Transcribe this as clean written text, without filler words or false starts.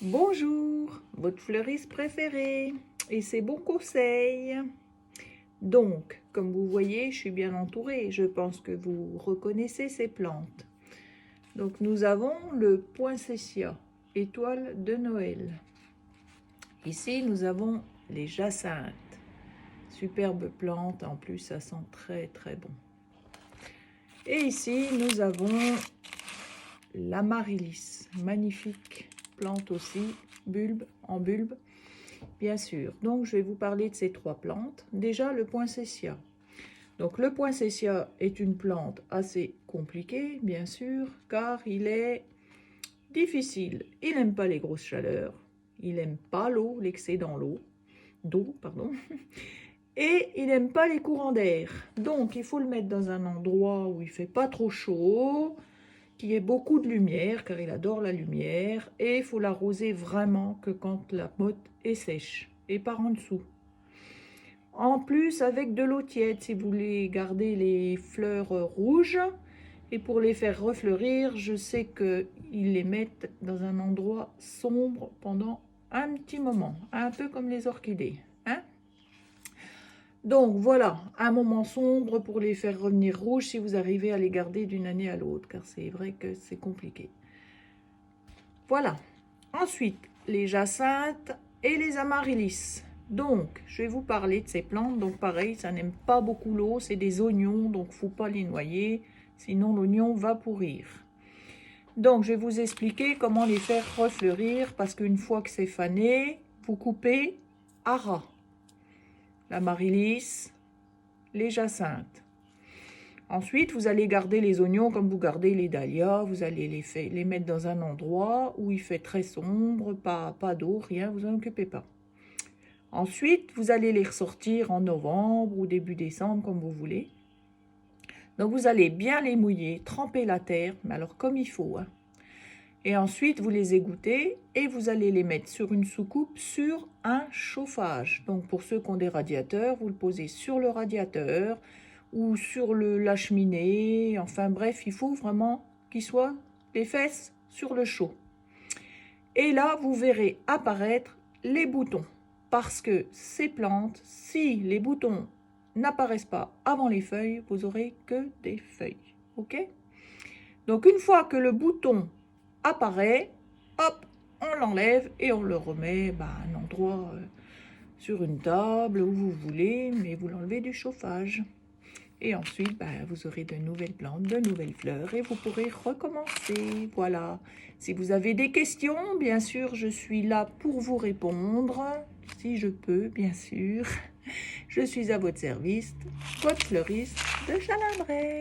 Bonjour, votre fleuriste préférée et ses bons conseils. Donc, comme vous voyez, je suis bien entourée. Je pense que vous reconnaissez ces plantes. Donc, nous avons le poinsettia, étoile de Noël. Ici, nous avons les jacinthes. Superbe plante, en plus, ça sent très très bon. Et ici, nous avons l'amaryllis, magnifique plante aussi, bulbe en bulbe, bien sûr. Donc, je vais vous parler de ces trois plantes. Déjà, le poinsettia. Donc, le poinsettia est une plante assez compliquée, bien sûr, car il est difficile. Il n'aime pas les grosses chaleurs, il n'aime pas l'eau, l'excès dans d'eau, pardon. Et il n'aime pas les courants d'air. Donc, il faut le mettre dans un endroit où il ne fait pas trop chaud, qui ait beaucoup de lumière, car il adore la lumière. Et il faut l'arroser vraiment que quand la motte est sèche, et par en dessous. En plus, avec de l'eau tiède, si vous voulez garder les fleurs rouges. Et pour les faire refleurir, je sais qu'ils les mettent dans un endroit sombre pendant un petit moment. Un peu comme les orchidées, hein? Donc voilà, un moment sombre pour les faire revenir rouges si vous arrivez à les garder d'une année à l'autre, car c'est vrai que c'est compliqué. Voilà. Ensuite, les jacinthes et les amaryllis. Donc, je vais vous parler de ces plantes. Donc pareil, ça n'aime pas beaucoup l'eau, c'est des oignons, donc il ne faut pas les noyer, sinon l'oignon va pourrir. Donc, je vais vous expliquer comment les faire refleurir, parce qu'une fois que c'est fané, vous coupez à ras. L'amaryllis, les jacinthes. Ensuite, vous allez garder les oignons comme vous gardez les dahlias. Vous allez les mettre dans un endroit où il fait très sombre, pas d'eau, rien, vous en occupez pas. Ensuite, vous allez les ressortir en novembre ou début décembre, comme vous voulez. Donc, vous allez bien les mouiller, tremper la terre, mais alors comme il faut, hein. Et ensuite, vous les égouttez et vous allez les mettre sur une soucoupe sur un chauffage. Donc, pour ceux qui ont des radiateurs, vous le posez sur le radiateur ou sur la cheminée. Enfin bref, il faut vraiment qu'il soit les fesses sur le chaud. Et là, vous verrez apparaître les boutons. Parce que ces plantes, si les boutons n'apparaissent pas avant les feuilles, vous aurez que des feuilles. Ok? Donc, une fois que le bouton apparaît, hop, on l'enlève et on le remet à un endroit sur une table où vous voulez, mais vous l'enlevez du chauffage. Et ensuite, vous aurez de nouvelles plantes, de nouvelles fleurs et vous pourrez recommencer. Voilà. Si vous avez des questions, bien sûr, je suis là pour vous répondre. Si je peux, bien sûr. Je suis à votre service, votre fleuriste de Chalindrey.